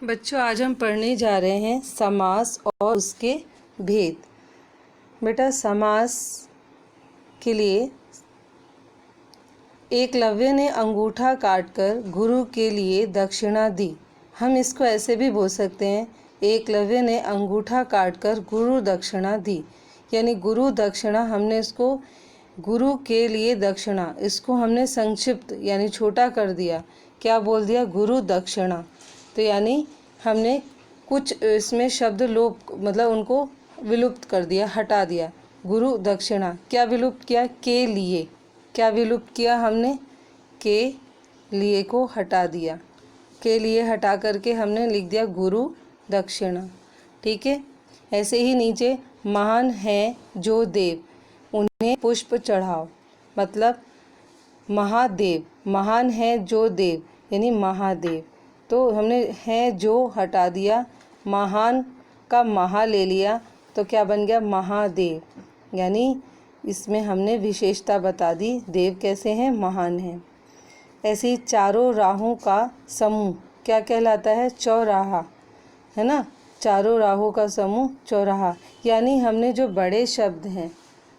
बच्चों, आज हम पढ़ने जा रहे हैं समास और उसके भेद। बेटा, समास के लिए एकलव्य ने अंगूठा काटकर गुरु के लिए दक्षिणा दी। हम इसको ऐसे भी बोल सकते हैं, एकलव्य ने अंगूठा काटकर गुरु दक्षिणा दी। यानी गुरु दक्षिणा, हमने इसको गुरु के लिए दक्षिणा, इसको हमने संक्षिप्त यानी छोटा कर दिया। क्या बोल दिया? गुरु दक्षिणा। तो यानी हमने कुछ इसमें शब्द लोप, मतलब उनको विलुप्त कर दिया, हटा दिया। गुरु दक्षिणा क्या विलुप्त किया? के लिए। क्या विलुप्त किया हमने? के लिए को हटा दिया। के लिए हटा करके हमने लिख दिया गुरु दक्षिणा। ठीक है। ऐसे ही नीचे महान है जो देव, उन्हें पुष्प चढ़ाओ। मतलब महादेव, महान है जो देव यानी महादेव। तो हमने है जो हटा दिया, महान का महा ले लिया, तो क्या बन गया? महादेव। यानी इसमें हमने विशेषता बता दी, देव कैसे हैं? महान हैं। ऐसे ही चारों राहों का समूह क्या कहलाता है? चौराहा, है ना। चारों राहों का समूह चौराहा। यानी हमने जो बड़े शब्द हैं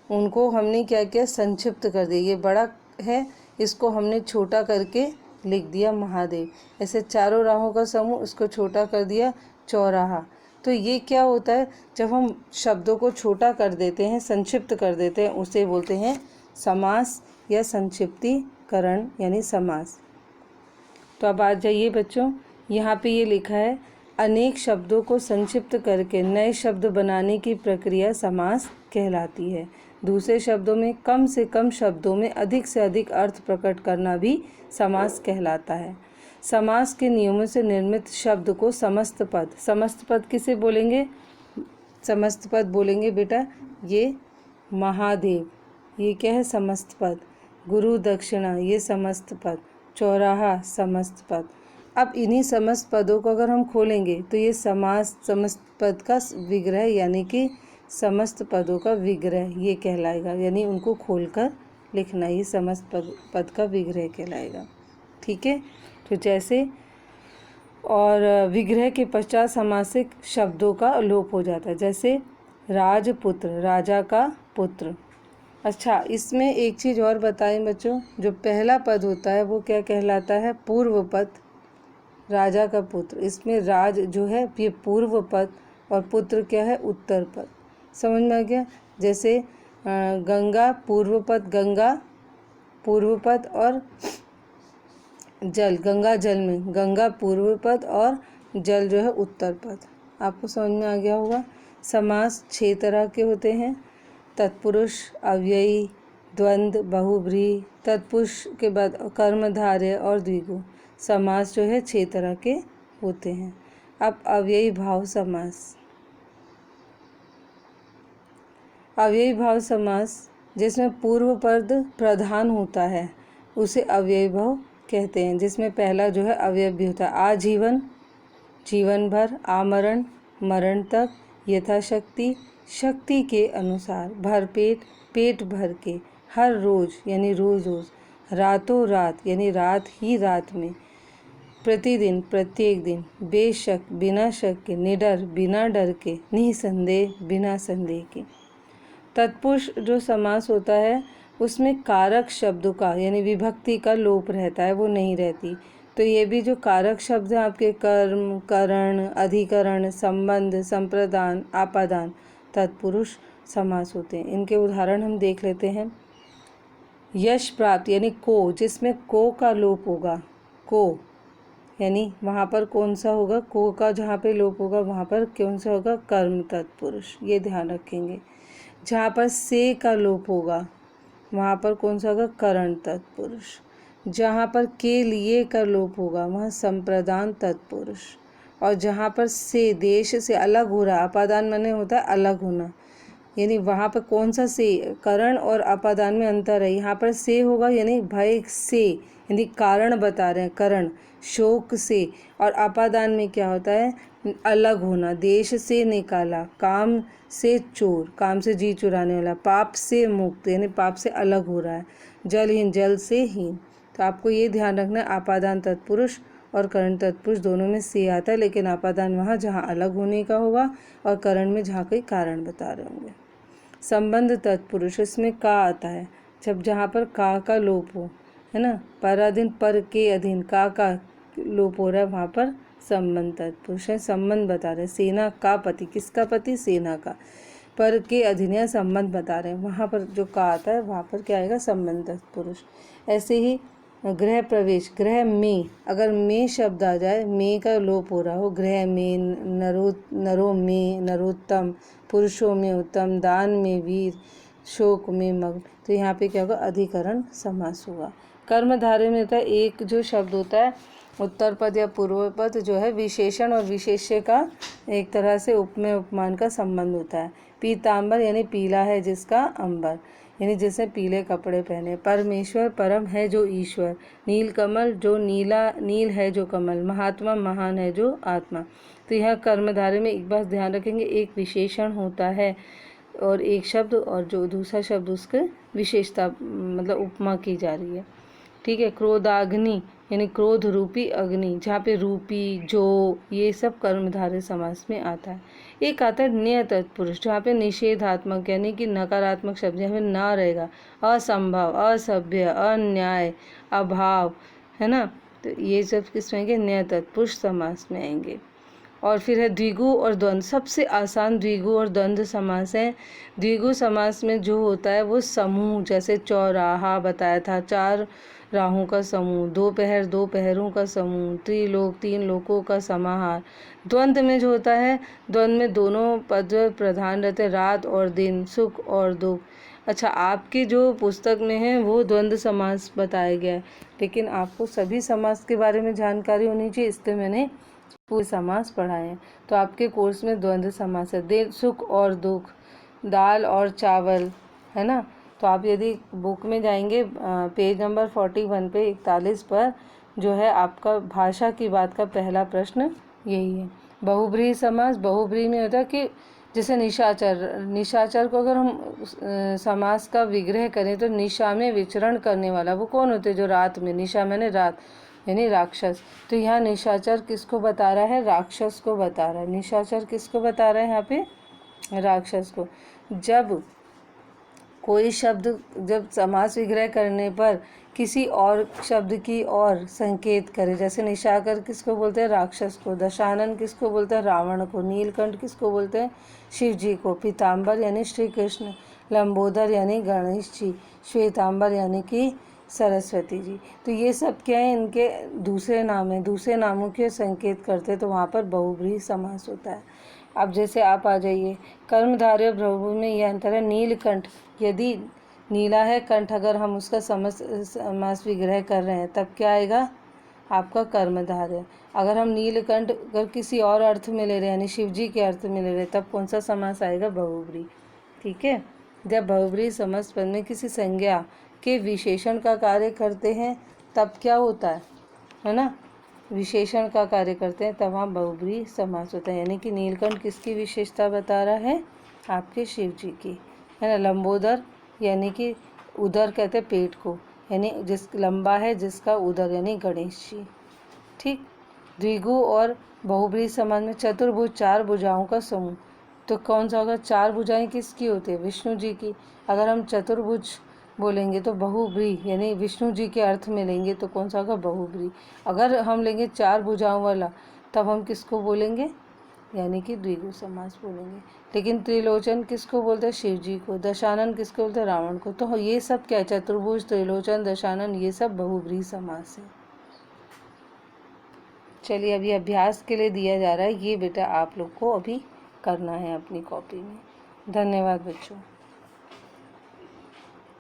उनको हमने क्या किया? संक्षिप्त कर दिया। ये बड़ा है, इसको हमने छोटा करके लिख दिया महादेव। ऐसे चारों राहों का समूह, उसको छोटा कर दिया चौराहा। तो ये क्या होता है? जब हम शब्दों को छोटा कर देते हैं, संक्षिप्त कर देते हैं, उसे बोलते हैं समास या संक्षिप्तीकरण यानी समास। तो अब आ जाइए बच्चों, यहाँ पे ये लिखा है, अनेक शब्दों को संक्षिप्त करके नए शब्द बनाने की प्रक्रिया समास कहलाती है। दूसरे शब्दों में कम से कम शब्दों में अधिक से अधिक अर्थ प्रकट करना भी समास कहलाता है। समास के नियमों से निर्मित शब्द को समस्त पद, समस्त पद किसे बोलेंगे? समस्त पद बोलेंगे बेटा ये महादेव, ये क्या है? समस्त पद। गुरु दक्षिणा ये समस्त पद। चौराहा समस्त पद। अब इन्हीं समस्त पदों को अगर हम खोलेंगे तो ये समास समस्त पद का विग्रह यानी कि समस्त पदों का विग्रह ये कहलाएगा। यानी उनको खोलकर लिखना, ये समस्त पद का विग्रह कहलाएगा। ठीक है। तो जैसे और विग्रह के पश्चात समासिक शब्दों का लोप हो जाता है। जैसे राजपुत्र, राजा का पुत्र। अच्छा, इसमें एक चीज़ और बताएं बच्चों, जो पहला पद होता है वो क्या कहलाता है? पूर्व पद। राजा का पुत्र, इसमें राज जो है ये पूर्व पद और पुत्र क्या है? उत्तर पद। समझ में आ गया? जैसे गंगा पूर्व पद, गंगा पूर्व पद, और जल, गंगा जल में गंगा पूर्व पद और जल जो है उत्तर पद। आपको समझ में आ गया होगा। समास 6 तरह के होते हैं, तत्पुरुष, अव्ययी, द्वंद्व, बहुब्रीहि। तत्पुरुष के बाद कर्मधारय और द्विगु। समास जो है 6 तरह के होते हैं। अब अव्ययी भाव समास। अव्ययी भाव समास जिसमें पूर्व पद प्रधान होता है उसे अव्ययी भाव कहते हैं। जिसमें पहला जो है अवयव भी होता है। आजीवन, जीवन भर, आमरण, मरण तक, यथाशक्ति, शक्ति के अनुसार, भरपेट, पेट भर के, हर रोज यानी रोज रोज, रातों रात यानी रात ही रात में, प्रतिदिन प्रत्येक दिन, बेशक बिना शक के, निडर बिना डर के, निसंदेह बिना संदेह के। तत्पुरुष जो समास होता है उसमें कारक शब्दों का यानी विभक्ति का लोप रहता है, वो नहीं रहती। तो ये भी जो कारक शब्द हैं आपके कर्म, करण, अधिकरण, संबंध, संप्रदान, आपादान, तत्पुरुष समास होते हैं। इनके उदाहरण हम देख लेते हैं। यश प्राप्त यानी को, जिसमें को का लोप होगा, को यानी वहाँ पर कौन सा होगा? को का जहाँ पे लोप होगा वहाँ पर कौन सा होगा? कर्म तत्पुरुष, ये ध्यान रखेंगे। जहाँ पर से का लोप होगा वहाँ पर कौन सा होगा? करण तत्पुरुष। जहाँ पर के लिए का लोप होगा वहाँ संप्रदान तत्पुरुष। और जहाँ पर से, देश से अलग हो रहा, अपादान माने होता है अलग होना, यानी वहाँ पर कौन सा से? करण और अपादान में अंतर है। यहाँ पर से होगा यानी भय से, यानी कारण बता रहे हैं, करण शोक से। और अपादान में क्या होता है? अलग होना, देश से निकाला, काम से चोर, काम से जी चुराने वाला, पाप से मुक्त यानी पाप से अलग हो रहा है, जलहीन, जल से हीन। तो आपको ये ध्यान रखना है, आपादान तत्पुरुष और करण तत्पुरुष दोनों में से आता है, लेकिन आपादान वहाँ जहाँ अलग होने का होगा और करण में जहाँ कोई कारण बता रहे होंगे। संबंध तत्पुरुष, इसमें का आता है जब जहाँ पर का लोप हो, है ना, पराधीन पर के अधीन का लोप हो रहा है, वहाँ पर संबंध तत्पुरुष है। संबंध बता रहे हैं, सेना का पति, किसका पति, सेना का, पर के अधीन या संबंध बता रहे हैं, वहाँ पर जो का आता है वहाँ पर क्या आएगा, संबंध तत्पुरुष। ऐसे ही गृह प्रवेश, गृह में अगर में शब्द आ जाए, में का लोप हो रहा हो, गृह में, नरों में नरोत्तम, पुरुषों में उत्तम, दान में वीर, शोक में मग्न, तो यहाँ पे क्या होगा, अधिकरण समास होगा। कर्मधारय में होता है एक जो शब्द होता है उत्तर पद या पूर्व पद जो है विशेषण और विशेष्य का एक तरह से उपमेय उपमान का संबंध होता है। पीतांबर यानी पीला है जिसका अंबर, यानी जिसने पीले कपड़े पहने। परमेश्वर परम है जो ईश्वर। नीलकमल जो नील है जो कमल। महात्मा महान है जो आत्मा। तो यहाँ कर्मधारय में एक बात ध्यान रखेंगे, एक विशेषण होता है और एक शब्द, और जो दूसरा शब्द उसके विशेषता मतलब उपमा की जा रही है। ठीक है। क्रोधाग्नि यानी क्रोध रूपी अग्नि, जहाँ पे रूपी, जो, ये सब कर्मधारय समास में आता है। एक आता है न्यय तत्पुरुष, जहाँ पे निषेधात्मक यानी कि नकारात्मक शब्द यहाँ पे ना रहेगा, असंभव, असभ्य, अन्याय, अभाव, है ना, तो ये सब किस में आएंगे, न्यय तत्पुरुष समास में आएंगे। और फिर है द्विगु और द्वंद्व, सबसे आसान द्विगु और द्वंद्व समास है। द्विगु समास में जो होता है वो समूह, जैसे चौराहा बताया था, 4 राहों का समूह, दोपहर 2 पहरों का समूह, त्रिलोक 3 लोकों का समाहार। द्वंद्व में जो होता है, द्वंद्व में दोनों पद प्रधान रहते हैं, रात और दिन, सुख और दुख। अच्छा, आपकी जो पुस्तक में है वो द्वंद्व समास बताया गया है, लेकिन आपको सभी समास के बारे में जानकारी होनी चाहिए, इसलिए मैंने पूरे समास पढ़ाए हैं। तो आपके कोर्स में द्वंद्व समास है, दिन, सुख और दुख, दाल और चावल, है ना। तो आप यदि बुक में जाएंगे पेज नंबर 41 पे 41 पर जो है आपका भाषा की बात का पहला प्रश्न यही है। बहुब्रीहि समास, बहुब्रीहि में होता है कि जैसे निशाचर को अगर हम समास का विग्रह करें तो निशा में विचरण करने वाला वो कौन होते हैं, जो रात में, निशा मैंने रात यानी राक्षस। तो यहाँ निशाचर किसको बता रहा है, राक्षस को बता रहा है। निशाचर किसको बता रहा है यहाँ पे, राक्षस को। जब कोई शब्द, जब समास विग्रह करने पर किसी और शब्द की और संकेत करे, जैसे निशाकर किसको बोलते हैं, राक्षस को। दशानन किसको बोलते हैं, रावण को। नीलकंठ किसको बोलते हैं, शिव जी को। पीताम्बर यानी श्री कृष्ण। लंबोदर यानी गणेश जी। श्वेतांबर यानी कि सरस्वती जी। तो ये सब क्या है, इनके दूसरे नाम है, दूसरे नामों के संकेत करते हैं, तो वहाँ पर बहुब्रीहि समास होता है। अब जैसे आप आ जाइए कर्मधारय और बहुब्रीहि में यह अंतर है। नीलकंठ, यदि नीला है कंठ, अगर हम उसका समास विग्रह कर रहे हैं तब क्या आएगा, आपका कर्मधारय। अगर हम नीलकंठ अगर किसी और अर्थ में ले रहे हैं, यानी शिव जी के अर्थ में ले रहे हैं, तब कौन सा समास आएगा, बहुब्रीहि। ठीक है। जब बहुब्रीहि समास पद में किसी संज्ञा के विशेषण का कार्य करते हैं तब क्या होता है ना, विशेषण का कार्य करते हैं तब वहाँ बहुब्रीहि समास होता है। यानी कि नीलकंठ किसकी विशेषता बता रहा है, आपके शिव जी की, है ना। लंबोदर यानी कि उदर कहते हैं पेट को, यानी जिस लंबा है जिसका उदर, यानी गणेश जी। ठीक। द्विगु और बहुब्रीहि समास में चतुर्भुज, 4 भुजाओं का समूह, तो कौन सा होगा, 4 भुजाएं किसकी होती है, विष्णु जी की। अगर हम चतुर्भुज बोलेंगे तो बहुब्रीहि यानी विष्णु जी के अर्थ में लेंगे तो कौन सा होगा, बहुब्रीहि। अगर हम लेंगे 4 भुजाओं वाला तब हम किसको बोलेंगे, यानी कि द्विगु समास बोलेंगे। लेकिन त्रिलोचन किसको बोलते हैं, शिव जी को। दशानन किसको बोलते हैं, रावण को। तो ये सब क्या है, चतुर्भुज, त्रिलोचन, दशानन, ये सब बहुब्रीहि समास है। चलिए, अभी अभ्यास के लिए दिया जा रहा है, ये बेटा आप लोग को अभी करना है अपनी कॉपी में। धन्यवाद बच्चों।